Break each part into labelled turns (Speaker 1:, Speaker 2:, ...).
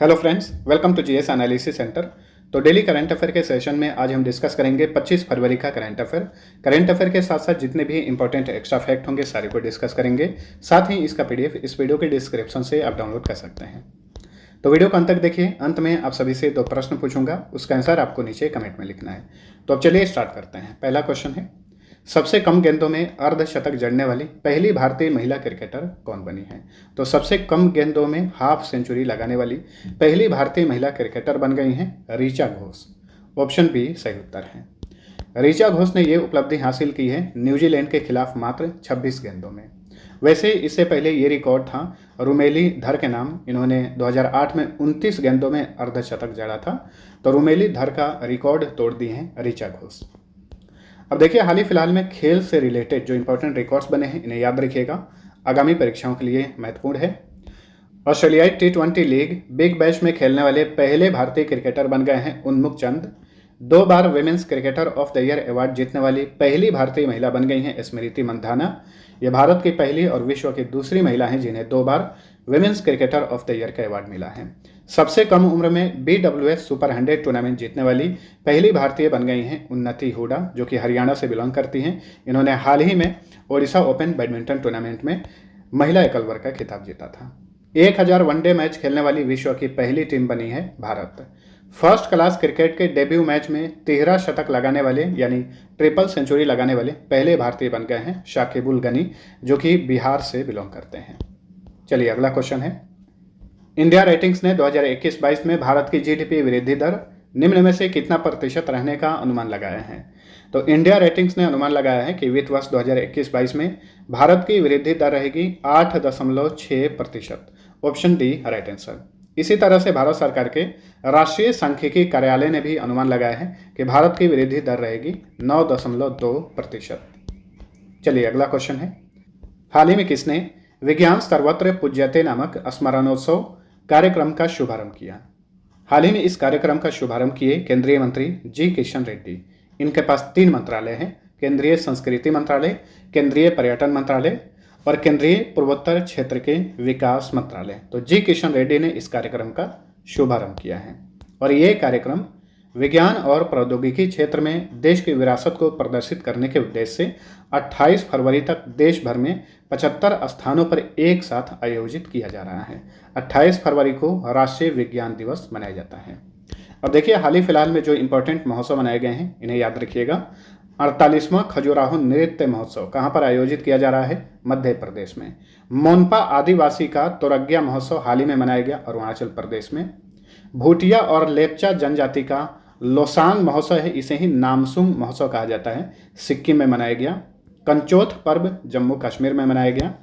Speaker 1: Hello friends, welcome to GS analysis centre. तो daily current affair के session में आज हम डिस्कस करेंगे 25 फरवरी का करंट अफेयर। करंट अफेयर के साथ साथ जितने भी इंपॉर्टेंट एक्स्ट्रा फैक्ट होंगे सारे को डिस्कस करेंगे। साथ ही इसका पीडीएफ इस वीडियो के डिस्क्रिप्शन से आप डाउनलोड कर सकते हैं। तो वीडियो को अंत तक देखिए। अंत में आप सभी से 2 प्रश्न पूछूंगा, उसका आंसर आपको नीचे कमेंट में लिखना है। तो अब चलिए स्टार्ट करते हैं। पहला क्वेश्चन है, सबसे कम गेंदों में अर्धशतक जड़ने वाली पहली भारतीय महिला क्रिकेटर कौन बनी है? तो सबसे कम गेंदों में हाफ सेंचुरी लगाने वाली पहली भारतीय महिला क्रिकेटर बन गई हैं ऋचा घोष। ऑप्शन बी सही उत्तर है। ऋचा घोष ने यह उपलब्धि हासिल की है न्यूजीलैंड के खिलाफ मात्र 26 गेंदों में। वैसे इससे पहले ये रिकॉर्ड था रुमेली धर के नाम। इन्होंने 2008 में 29 गेंदों में अर्धशतक जड़ा था। तो रुमेली धर का रिकॉर्ड तोड़ दी है ऋचा घोष। अब देखिए, हाल ही फिलहाल में खेल से रिलेटेड जो इंपॉर्टेंट रिकॉर्ड्स बने हैं इन्हें याद रखिएगा, आगामी परीक्षाओं के लिए महत्वपूर्ण है। ऑस्ट्रेलियाई टी20 लीग बिग बैश में खेलने वाले पहले भारतीय क्रिकेटर बन गए हैं उन्मुख चंद। 2 बार women's cricketer of the year award जीतने वाली पहली भारतीय महिला बन गई हैं स्मृति मंधाना। ये भारत की पहली और विश्व की दूसरी महिला हैं जिन्हें 2 बार women's cricketer of the year का अवार्ड मिला है। सबसे कम उम्र में BWS सुपर 100 टूर्नामेंट जीतने वाली पहली भारतीय बन गई हैं उन्नति हुडा, जो कि हरियाणा से बिलोंग करती हैं। इन्होंने हाल ही में ओडिशा ओपन बैडमिंटन टूर्नामेंट में महिला एकल वर्ग का खिताब जीता था। 1000 वनडे मैच खेलने वाली विश्व की पहली टीम बनी है भारत। फर्स्ट क्लास क्रिकेट के डेब्यू मैच में 13 शतक लगाने वाले यानी ट्रिपल सेंचुरी लगाने वाले पहले भारतीय बन गए हैं शाकिबुल गनी, जो कि बिहार से बिलोंग करते हैं। चलिए अगला क्वेश्चन है, इंडिया रेटिंग्स ने 2021-22 में भारत की जीडीपी वृद्धि दर निम्न में से कितना प्रतिशत रहने का अनुमान लगाया है? तो इंडिया रेटिंग्स ने अनुमान लगाया है कि वित्त वर्ष 2021-22 में भारत की वृद्धि दर रहेगी 8.6%। Option D right answer. इसी तरह से भारत सरकार के राष्ट्रीय सांख्यिकी कार्यालय ने भी अनुमान लगाया है कि भारत की वृद्धि दर रहेगी 9.2%। चलिए अगला क्वेश्चन है, हाल ही में किसने विज्ञान सर्वत्र पूज्यते नामक स्मरणोत्सव कार्यक्रम का शुभारंभ किया? हाल ही में इस कार्यक्रम का शुभारंभ किए केंद्रीय मंत्री जी किशन रेड्डी। इनके पास 3 मंत्रालय हैं, केंद्रीय संस्कृति मंत्रालय, केंद्रीय पर्यटन मंत्रालय और केंद्रीय पूर्वोत्तर क्षेत्र के विकास मंत्रालय। तो जी किशन रेड्डी ने इस कार्यक्रम का शुभारंभ किया है और ये कार्यक्रम विज्ञान और प्रौद्योगिकी क्षेत्र में देश की विरासत को प्रदर्शित करने के उद्देश्य से 28 फरवरी तक देश भर में 75 स्थानों पर एक साथ आयोजित किया जा रहा है। 28 फरवरी को राष्ट्रीय विज्ञान दिवस मनाया जाता है। अब देखिए, हाल ही फिलहाल में जो इंपॉर्टेंट महोत्सव मनाए गए हैं इन्हें याद रखिएगा। 48वां खजुराहो नृत्य महोत्सव कहाँ पर आयोजित किया जा रहा है? मध्य प्रदेश में। मोनपा आदिवासी का तोरग्या महोत्सव हाल ही में मनाया गया अरुणाचल प्रदेश में। भूटिया और लेप्चा जनजाति का लोसांग महोत्सव है, इसे ही नामसूंग महोत्सव कहा जाता है, सिक्किम में मनाया गया। कंचोथ पर्व जम्मू कश्मीर में मनाया गया।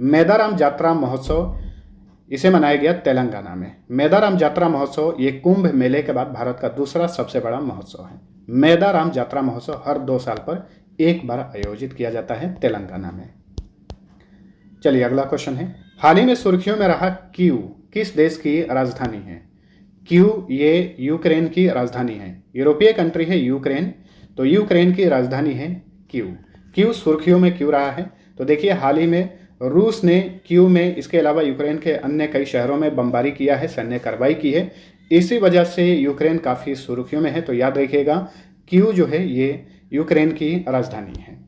Speaker 1: मेदाराम जात्रा महोत्सव इसे मनाया गया तेलंगाना में। मेदाराम जात्रा महोत्सव ये कुंभ मेले के बाद भारत का दूसरा सबसे बड़ा महोत्सव है। मेदाराम जात्रा महोत्सव हर 2 साल पर एक बार आयोजित किया जाता है तेलंगाना में। चलिए अगला क्वेश्चन है, हाल ही में सुर्खियों में रहा कीव किस देश की राजधानी है? कीव ये यूक्रेन की राजधानी है। यूरोपीय कंट्री है यूक्रेन, तो यूक्रेन की राजधानी है कीव। कीव सुर्खियों में क्यों रहा है? तो देखिए, हाल ही में रूस ने कीव में इसके अलावा यूक्रेन के अन्य कई शहरों में बमबारी किया है, सैन्य कार्रवाई की है। इसी वजह से यूक्रेन काफ़ी सुर्खियों में है। तो याद रखिएगा, कीव जो है ये यूक्रेन की राजधानी है।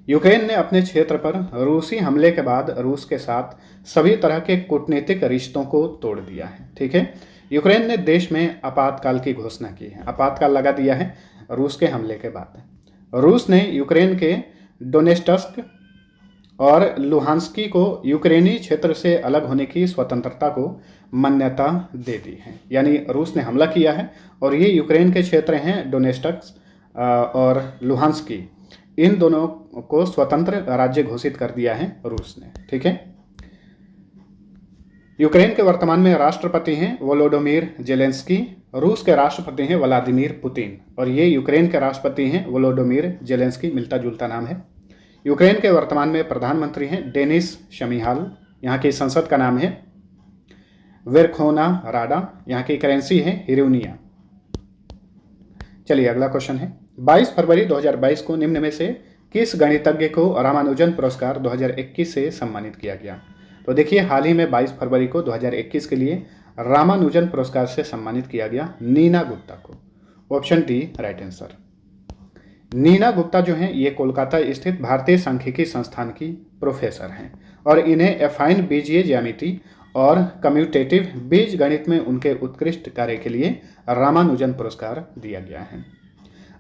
Speaker 1: यूक्रेन ने अपने क्षेत्र पर रूसी हमले के बाद रूस के साथ सभी तरह के कूटनीतिक रिश्तों को तोड़ दिया है। ठीक है, यूक्रेन ने देश में आपातकाल की घोषणा की है, आपातकाल लगा दिया है रूस के हमले के बाद। रूस ने यूक्रेन के डोनेट्स्क और लुहांस्की को यूक्रेनी क्षेत्र से अलग होने की स्वतंत्रता को मान्यता दे दी है। यानी रूस ने हमला किया है और ये यूक्रेन के क्षेत्र हैं डोनेट्स्क और लुहांस्की, इन दोनों को स्वतंत्र राज्य घोषित कर दिया है रूस ने। ठीक है, यूक्रेन के वर्तमान में राष्ट्रपति हैं वोलोडोमिर जेलेंस्की, रूस के राष्ट्रपति हैं व्लादिमीर पुतिन और ये यूक्रेन के राष्ट्रपति हैं वोलोडोमिर जेलेंस्की, मिलता जुलता नाम है। यूक्रेन के वर्तमान में प्रधानमंत्री हैं डेनिस शमीहाल, यहाँ की संसद का नाम है वेरखोना राडा, यहाँ की करेंसी है हिरुनिया। चलिए अगला क्वेश्चन है, 22 फरवरी 2022 को निम्न में से किस गणितज्ञ को रामानुजन पुरस्कार 2021 से सम्मानित किया गया? तो देखिए हाल ही में 22 फरवरी को 2021 के लिए रामानुजन पुरस्कार से सम्मानित किया गया नीना गुप्ता को। Option D right answer. Neena Gupta जो हैं ये कोलकाता स्थित भारतीय सांख्यिकी संस्थान की प्रोफेसर हैं और इन्हें एफाइन बीजीय ज्यामिति और कम्यूटेटिव बीज गणित में उनके उत्कृष्ट कार्य के लिए रामानुजन पुरस्कार दिया गया है।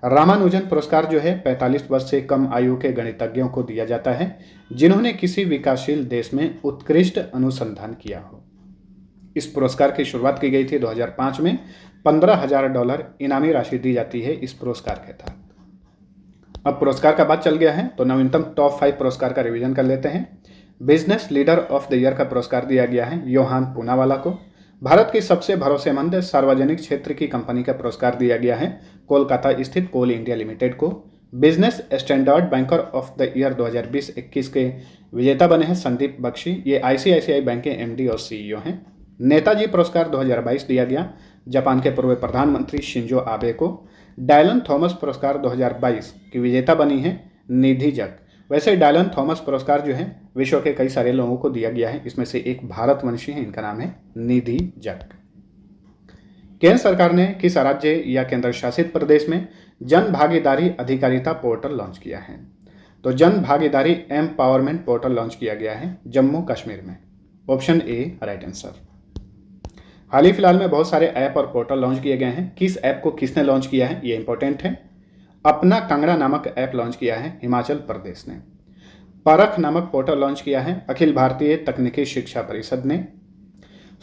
Speaker 1: रामानुजन पुरस्कार जो है 45 वर्ष से कम आयु के गणितज्ञों को दिया जाता है जिन्होंने किसी विकासशील देश में उत्कृष्ट अनुसंधान किया हो। इस पुरस्कार की शुरुआत की गई थी 2005 में। $15,000 इनामी राशि दी जाती है इस पुरस्कार के तहत। अब पुरस्कार का बात चल गया है तो नवीनतम टॉप 5 पुरस्कार का रिवीजन कर लेते हैं। Business leader of the year का पुरस्कार दिया गया है योहान पूनावाला को। भारत की सबसे भरोसेमंद सार्वजनिक क्षेत्र की कंपनी का पुरस्कार दिया गया है कोलकाता स्थित कोल इंडिया लिमिटेड को। Business standard banker of the year 2020-21 के विजेता बने हैं संदीप बख्शी। ये आईसीआईसीआई बैंक के एमडी और सीईओ हैं। नेताजी पुरस्कार 2022 दिया गया जापान के पूर्व प्रधानमंत्री शिंजो आबे को। डायलन थॉमस पुरस्कार 2022 की विजेता बनी है निधि जग। वैसे डायलन थॉमस पुरस्कार जो है विश्व के कई सारे लोगों को दिया गया है, इसमें से एक भारतवंशी है, इनका नाम है निधि जग। केंद्र सरकार ने किस राज्य या केंद्र शासित प्रदेश में जन भागीदारी अधिकारिता पोर्टल लॉन्च किया है? तो जन भागीदारी एम्पावरमेंट पोर्टल लॉन्च किया गया है जम्मू कश्मीर में। Option A right answer. हाल ही फिलहाल में बहुत सारे ऐप और पोर्टल लॉन्च किए गए हैं। किस ऐप को किसने लॉन्च किया है ये इंपॉर्टेंट है। अपना कांगड़ा नामक ऐप लॉन्च किया है हिमाचल प्रदेश ने। परख नामक पोर्टल लॉन्च किया है अखिल भारतीय तकनीकी शिक्षा परिषद ने।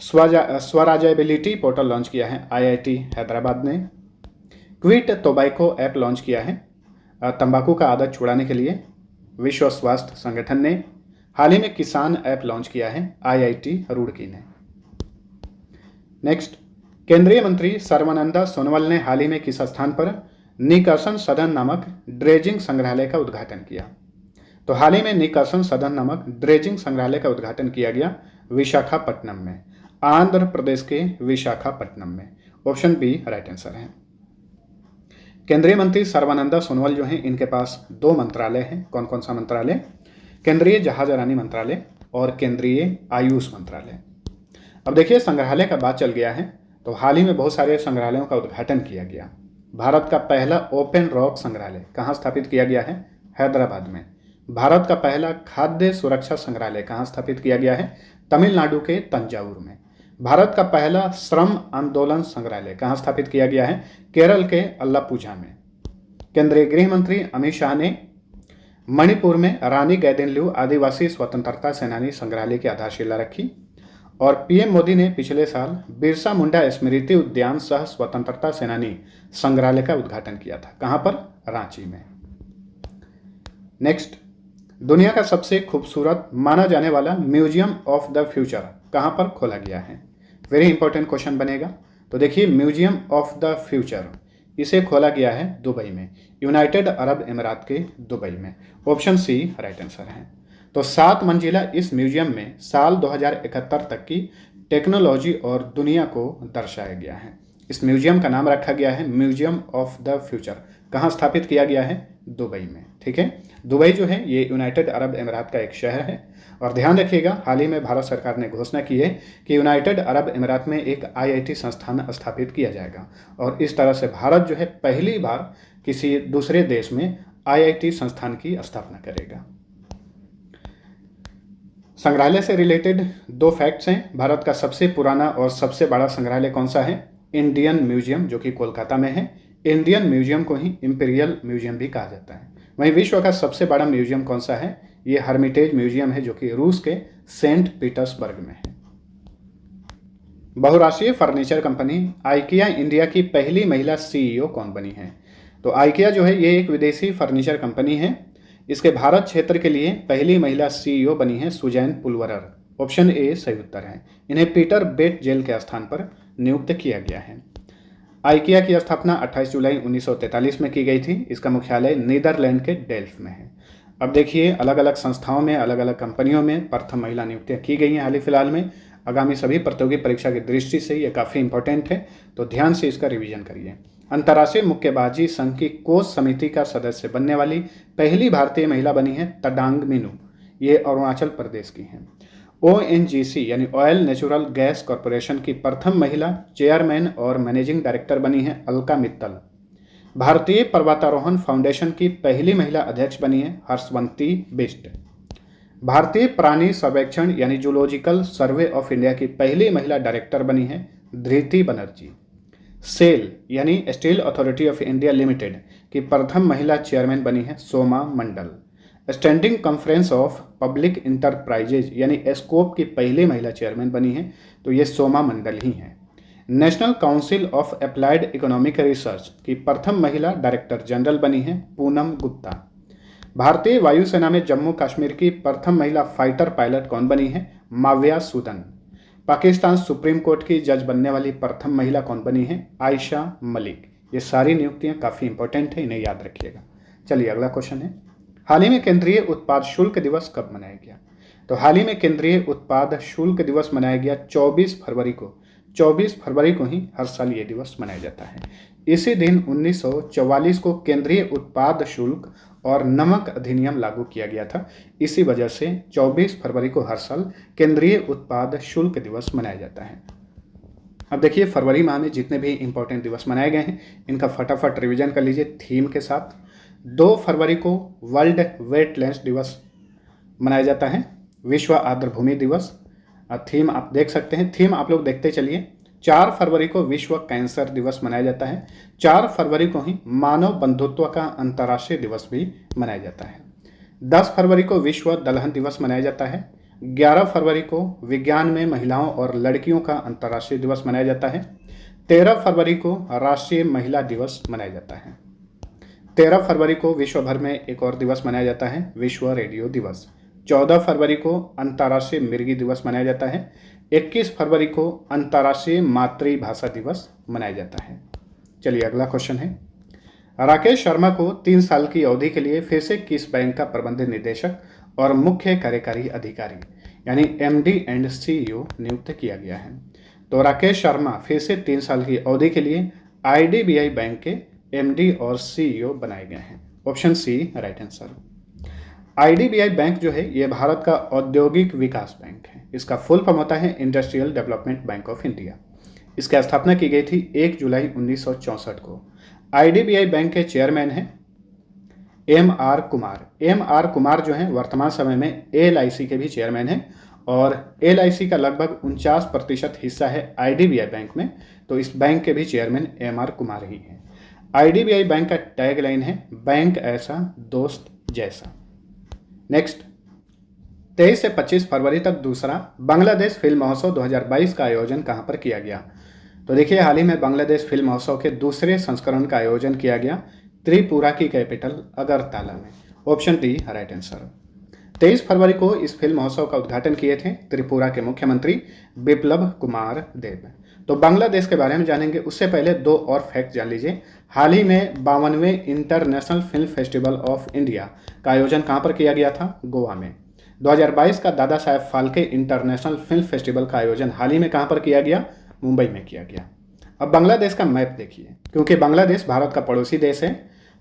Speaker 1: स्वराजबिलिटी पोर्टल लॉन्च किया है आईआईटी हैदराबाद ने। क्विट टोबैको ऐप लॉन्च किया है तंबाकू का आदत छुड़ाने के लिए विश्व स्वास्थ्य संगठन ने। हाल ही में किसान ऐप लॉन्च किया है आईआईटी रुड़की ने। नेक्स्ट, केंद्रीय मंत्री सर्बानंद सोनोवाल ने हाल ही में किस स्थान पर निकर्सन सदन नामक ड्रेजिंग संग्रहालय का उद्घाटन किया? तो हाल ही में निकर्सन सदन नामक ड्रेजिंग संग्रहालय का उद्घाटन किया गया विशाखापट्टनम में, आंध्र प्रदेश के विशाखापट्टनम में। ऑप्शन बी राइट आंसर है। केंद्रीय मंत्री सर्बानंद सोनोवाल जो हैं इनके पास 2 मंत्रालय हैं। कौन कौन सा मंत्रालय? केंद्रीय जहाजरानी मंत्रालय और केंद्रीय आयुष मंत्रालय। अब देखिए संग्रहालय का बात चल गया है तो हाल ही में बहुत सारे संग्रहालयों का उद्घाटन किया गया। भारत का पहला ओपन रॉक संग्रहालय कहाँ स्थापित किया गया है? हैदराबाद में। भारत का पहला खाद्य सुरक्षा संग्रहालय कहाँ स्थापित किया गया है? तमिलनाडु के तंजावुर में। भारत का पहला श्रम आंदोलन संग्रहालय कहाँ स्थापित किया गया है? केरल के अल्लापुझा में। केंद्रीय गृह मंत्री अमित शाह ने मणिपुर में रानी गैदिनल्यू आदिवासी स्वतंत्रता सेनानी संग्रहालय की आधारशिला रखी। और पीएम मोदी ने पिछले साल बिरसा मुंडा स्मृति उद्यान सह स्वतंत्रता सेनानी संग्रहालय का उद्घाटन किया था। कहां पर? रांची में। नेक्स्ट, दुनिया का सबसे खूबसूरत माना जाने वाला म्यूजियम ऑफ द फ्यूचर कहां पर खोला गया है? वेरी इंपॉर्टेंट क्वेश्चन बनेगा। तो देखिए म्यूजियम ऑफ द फ्यूचर इसे खोला गया है दुबई में, यूनाइटेड अरब अमीरात के दुबई में। ऑप्शन सी राइट आंसर है। तो 7 मंजिला इस म्यूजियम में साल 2071 तक की टेक्नोलॉजी और दुनिया को दर्शाया गया है। इस म्यूजियम का नाम रखा गया है म्यूजियम ऑफ द फ्यूचर। कहाँ स्थापित किया गया है? दुबई में। ठीक है, दुबई जो है ये यूनाइटेड अरब अमीरात का एक शहर है। और ध्यान रखिएगा हाल ही में भारत सरकार ने घोषणा की है कि यूनाइटेड अरब अमीरात में एक आईआईटी संस्थान स्थापित किया जाएगा और इस तरह से भारत जो है पहली बार किसी दूसरे देश में आईआईटी संस्थान की स्थापना करेगा। संग्रहालय से रिलेटेड 2 फैक्ट्स हैं। भारत का सबसे पुराना और सबसे बड़ा संग्रहालय कौन सा है? इंडियन म्यूजियम जो कि कोलकाता में है। इंडियन म्यूजियम को ही इंपीरियल म्यूजियम भी कहा जाता है। वहीं विश्व का सबसे बड़ा म्यूजियम कौन सा है? ये हर्मिटेज म्यूजियम है जो कि रूस के सेंट पीटर्सबर्ग में है। बहुराष्ट्रीय फर्नीचर कंपनी आइकिया इंडिया की पहली महिला सीईओ कौन बनी है? तो आइकिया जो है ये एक विदेशी फर्नीचर कंपनी है। इसके भारत क्षेत्र के लिए पहली महिला सीईओ बनी है सुजैन पुलवरर। ऑप्शन ए सही उत्तर है। इन्हें पीटर बेट जेल के स्थान पर नियुक्त किया गया है। आइकिया की स्थापना 28 जुलाई 1943 में की गई थी। इसका मुख्यालय नीदरलैंड के डेल्फ में है। अब देखिए अलग अलग संस्थाओं में अलग अलग कंपनियों में प्रथम महिला नियुक्तियां की गई हैं हाल ही फिलहाल में। आगामी सभी प्रतियोगी परीक्षा की दृष्टि से ये काफ़ी इंपॉर्टेंट है, तो ध्यान से इसका रिवीजन करिए। अंतर्राष्ट्रीय मुक्केबाजी संघ की कोच समिति का सदस्य बनने वाली पहली भारतीय महिला बनी है तडांग मिनू। ये अरुणाचल प्रदेश की हैं। ONGC यानी ऑयल नेचुरल गैस कॉरपोरेशन की प्रथम महिला चेयरमैन और मैनेजिंग डायरेक्टर बनी है अलका मित्तल। भारतीय पर्वतारोहण फाउंडेशन की पहली महिला अध्यक्ष बनी है हर्षवंती बिष्ट। भारतीय प्राणी सर्वेक्षण यानी जूलॉजिकल सर्वे ऑफ इंडिया की पहली महिला डायरेक्टर बनी है धृति बनर्जी। सेल यानी steel authority of India limited की प्रथम महिला चेयरमैन बनी है Soma Mandal. Standing conference of public enterprises यानी एस्कोप की पहली महिला चेयरमैन बनी है, तो ये सोमा मंडल ही हैं। National council of applied economic research की प्रथम महिला डायरेक्टर जनरल बनी है पूनम गुप्ता। भारतीय वायुसेना में जम्मू कश्मीर की प्रथम महिला फाइटर पायलट कौन बनी है? माव्या सूदन। पाकिस्तान सुप्रीम कोर्ट की जज बनने वाली प्रथम महिला कौन बनी है? आयशा मलिक। ये सारी नियुक्तियां काफ़ी इंपॉर्टेंट है, इन्हें याद रखिएगा। चलिए अगला क्वेश्चन है, हाल ही में केंद्रीय उत्पाद शुल्क दिवस कब मनाया गया? तो हाल ही में केंद्रीय उत्पाद शुल्क दिवस मनाया गया 24 फरवरी को। 24 फरवरी को ही हर साल ये दिवस मनाया जाता है। इसी दिन 1944 को केंद्रीय उत्पाद शुल्क और नमक अधिनियम लागू किया गया था। इसी वजह से 24 फरवरी को हर साल केंद्रीय उत्पाद शुल्क दिवस मनाया जाता है। अब देखिए फरवरी माह में जितने भी इंपॉर्टेंट दिवस मनाए गए हैं इनका फटाफट रिवीजन कर लीजिए थीम के साथ। 2 फरवरी को वर्ल्ड वेटलैंड्स दिवस मनाया जाता है, विश्व आर्द्रभूमि दिवस। थीम आप देख सकते हैं, थीम आप लोग देखते चलिए। 4 फरवरी को विश्व कैंसर दिवस मनाया जाता है। 4 फरवरी को ही मानव बंधुत्व का अंतर्राष्ट्रीय दिवस भी मनाया जाता है। 10 फरवरी को विश्व दलहन दिवस मनाया जाता है। 11 फरवरी को विज्ञान में महिलाओं और लड़कियों का अंतर्राष्ट्रीय दिवस मनाया जाता है। 13 फरवरी को राष्ट्रीय महिला दिवस मनाया जाता है। 13 फरवरी को विश्व भर में एक और दिवस मनाया जाता है, विश्व रेडियो दिवस। 14 फरवरी को अंतर्राष्ट्रीय मिर्गी दिवस मनाया जाता है। 21 फरवरी को अंतर्राष्ट्रीय मातृभाषा दिवस मनाया जाता है। चलिए अगला क्वेश्चन है, राकेश शर्मा को 3 साल की अवधि के लिए फिर से किस बैंक का प्रबंध निदेशक और मुख्य कार्यकारी अधिकारी यानी MD एंड CEO नियुक्त किया गया है? तो राकेश शर्मा फिर से 3 साल की अवधि के लिए IDBI बैंक के MD और CEO बनाए गए हैं। Option C right answer. IDBI bank जो है ये भारत का औद्योगिक विकास बैंक है। इसका फुल फॉर्म होता है industrial development bank of India. इसकी स्थापना की गई थी 1 जुलाई 1964 को। IDBI बैंक के चेयरमैन हैं MR कुमार। MR कुमार जो हैं वर्तमान समय में LIC के भी चेयरमैन हैं और LIC का लगभग 49% हिस्सा है IDBI बैंक में, तो इस बैंक के भी चेयरमैन MR कुमार ही हैं। IDBI बैंक का टैगलाइन है बैंक ऐसा दोस्त जैसा। नेक्स्ट 23 से 25 फरवरी तक दूसरा बांग्लादेश फिल्म महोत्सव 2022 का आयोजन कहां पर किया गया? तो देखिए हाल ही में बांग्लादेश फिल्म महोत्सव के दूसरे संस्करण का आयोजन किया गया त्रिपुरा की कैपिटल अगरतला में। Option D right answer. 23 फरवरी को इस फिल्म महोत्सव का उद्घाटन किए थे त्रिपुरा के मुख्यमंत्री बिप्लब कुमार देब। तो बांग्लादेश के बारे में जानेंगे उससे पहले 2 और फैक्ट जान लीजिए। हाल ही में 52वें international film festival of India का आयोजन कहां पर किया गया था? गोवा में। 2022 का Dada Saheb Phalke international film festival का आयोजन हाल ही में कहां पर किया गया? मुंबई में किया गया। अब बांग्लादेश का मैप देखिए, क्योंकि बांग्लादेश भारत का पड़ोसी देश है,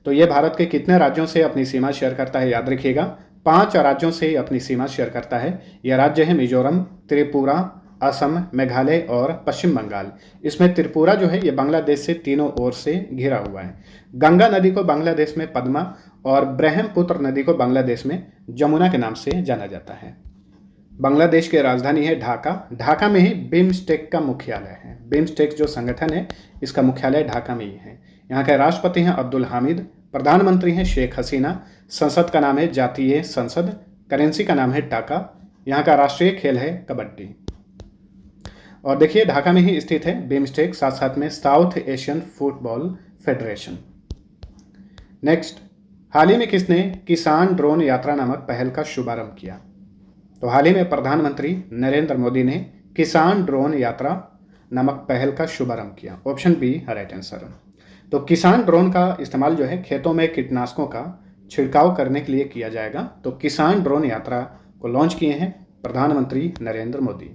Speaker 1: तो ये भारत के कितने राज्यों से अपनी सीमा शेयर करता है याद रखिएगा। 5 राज्यों से अपनी सीमा शेयर करता है। यह राज्य है मिजोरम, त्रिपुरा, असम, मेघालय और पश्चिम बंगाल। इसमें त्रिपुरा जो है ये बांग्लादेश से तीनों ओर से घिरा हुआ है। गंगा नदी को बांग्लादेश में पद्मा और ब्रह्मपुत्र नदी को बांग्लादेश में जमुना के नाम से जाना जाता है। बांग्लादेश की राजधानी है ढाका। ढाका में ही बिम्स्टेक का मुख्यालय है। बिम्स्टेक जो संगठन है इसका मुख्यालय ढाका में ही है। यहाँ के राष्ट्रपति हैं अब्दुल हामिद, प्रधानमंत्री हैं शेख हसीना, संसद का नाम है जातीय संसद, करेंसी का नाम है टाका, यहाँ का राष्ट्रीय खेल है कबड्डी। और देखिए ढाका में ही स्थित है बिम्स्टेक, साथ साथ में South Asian football federation. Next, हाल ही में किसने किसान ड्रोन यात्रा नामक पहल का शुभारंभ किया? तो हाल ही में प्रधानमंत्री नरेंद्र मोदी ने किसान ड्रोन यात्रा नामक पहल का शुभारंभ किया। Option B right answer. तो किसान ड्रोन का इस्तेमाल जो है खेतों में कीटनाशकों का छिड़काव करने के लिए किया जाएगा। तो किसान ड्रोन यात्रा को लॉन्च किए हैं प्रधानमंत्री नरेंद्र मोदी।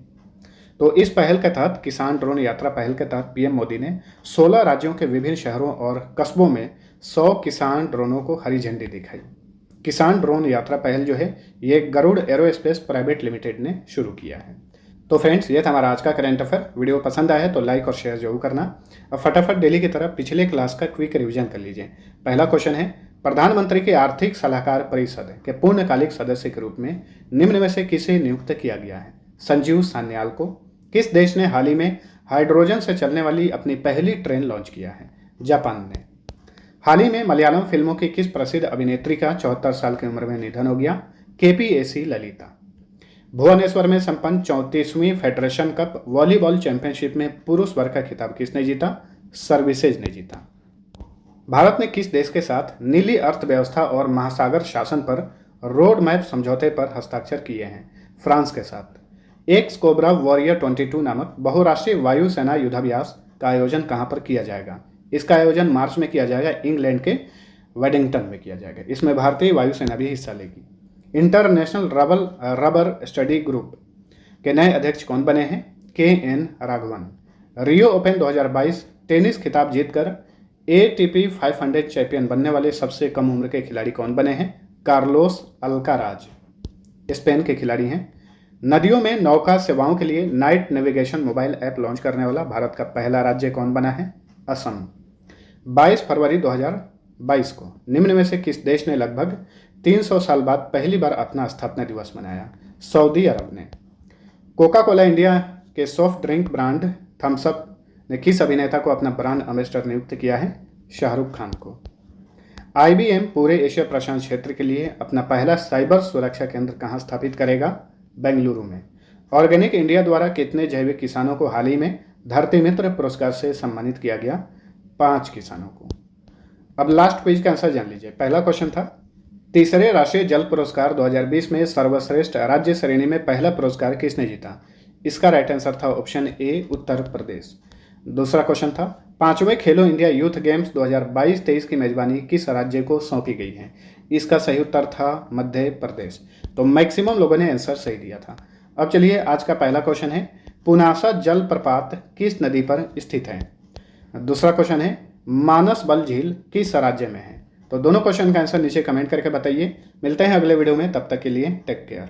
Speaker 1: तो इस पहल के तहत किसान ड्रोन यात्रा पहल के तहत PM मोदी ने 16 राज्यों के विभिन्न शहरों और कस्बों में 100 किसान ड्रोनों को हरी झंडी दिखाई। किसान ड्रोन यात्रा पहल जो है ये गरुड़ एरोस्पेस प्राइवेट लिमिटेड ने शुरू किया है। तो फ्रेंड्स, ये था हमारा आज का करंट अफेयर। वीडियो पसंद आया है तो लाइक और शेयर जरूर करना। अब फटाफट डेली की तरह पिछले क्लास का क्विक रिवीजन कर लीजिए। पहला क्वेश्चन है, प्रधानमंत्री की आर्थिक सलाहकार परिषद के पूर्णकालिक सदस्य के रूप में निम्न में से किसे नियुक्त किया गया है? संजीव सान्याल को। किस देश ने हाल ही में हाइड्रोजन से चलने वाली अपनी पहली ट्रेन लॉन्च किया है? जापान ने। हाल ही में मलयालम फिल्मों की किस प्रसिद्ध अभिनेत्री का 74 साल की उम्र में निधन हो गया? केपीएसी ललिता। भुवनेश्वर में संपन्न 34वीं फेडरेशन कप वॉलीबॉल चैंपियनशिप में पुरुष वर्ग का खिताब किसने जीता? सर्विसेज ने जीता। भारत ने किस देश के साथ नीली अर्थव्यवस्था और महासागर शासन पर रोड मैप समझौते पर हस्ताक्षर किए हैं? फ्रांस के साथ। एक्स कोबरा वॉरियर 22 नामक बहुराष्ट्रीय वायुसेना युद्धाभ्यास का आयोजन कहां पर किया जाएगा? इसका आयोजन मार्च में किया जाएगा, इंग्लैंड के वेडिंगटन में किया जाएगा। इसमें भारतीय वायुसेना भी हिस्सा लेगी। इंटरनेशनल रबर स्टडी ग्रुप के नए अध्यक्ष कौन बने हैं? KN राघवन। रियो ओपन 2022 टेनिस खिताब जीतकर ATP 500 चैंपियन बनने वाले सबसे कम उम्र के खिलाड़ी कौन बने हैं? कार्लोस अल्काराज, स्पेन के खिलाड़ी हैं। नदियों में नौका सेवाओं के लिए night navigation mobile app launch करने वाला भारत का पहला राज्य कौन बना है? असम। 22 फरवरी 2022 को निम्न में से किस देश ने लगभग 300 साल बाद पहली बार अपना स्थापना दिवस मनाया? सऊदी अरब ने। कोका कोला इंडिया के soft drink brand Thums Up ने किस अभिनेता को अपना ब्रांड एम्बेसडर नियुक्त किया है? शाहरुख खान को। IBM पूरे एशिया प्रशांत क्षेत्र के लिए अपना पहला साइबर सुरक्षा केंद्र कहां स्थापित करेगा? बेंगलुरु में। ऑर्गेनिक इंडिया द्वारा कितने जैविक किसानों को हाल ही में धरती मित्र पुरस्कार से सम्मानित किया गया? 5 किसानों को। अब लास्ट क्विज का आंसर जान लीजिए। पहला क्वेश्चन था, तीसरे राष्ट्रीय जल पुरस्कार 2020 में सर्वश्रेष्ठ राज्य श्रेणी में पहला पुरस्कार किसने जीता? इसका राइट आंसर था ऑप्शन ए, उत्तर प्रदेश। दूसरा क्वेश्चन था, 5वें खेलो इंडिया यूथ गेम्स 2022-23 की मेजबानी किस राज्य को सौंपी गई है? इसका सही उत्तर था मध्य प्रदेश। तो मैक्सिमम लोगों ने आंसर सही दिया था। अब चलिए, आज का पहला क्वेश्चन है, पुनासा जल प्रपात किस नदी पर स्थित है? दूसरा क्वेश्चन है, मानस बल झील किस राज्य में है? तो दोनों क्वेश्चन का आंसर नीचे कमेंट करके बताइए। मिलते हैं अगले वीडियो में, तब तक के लिए टेक केयर।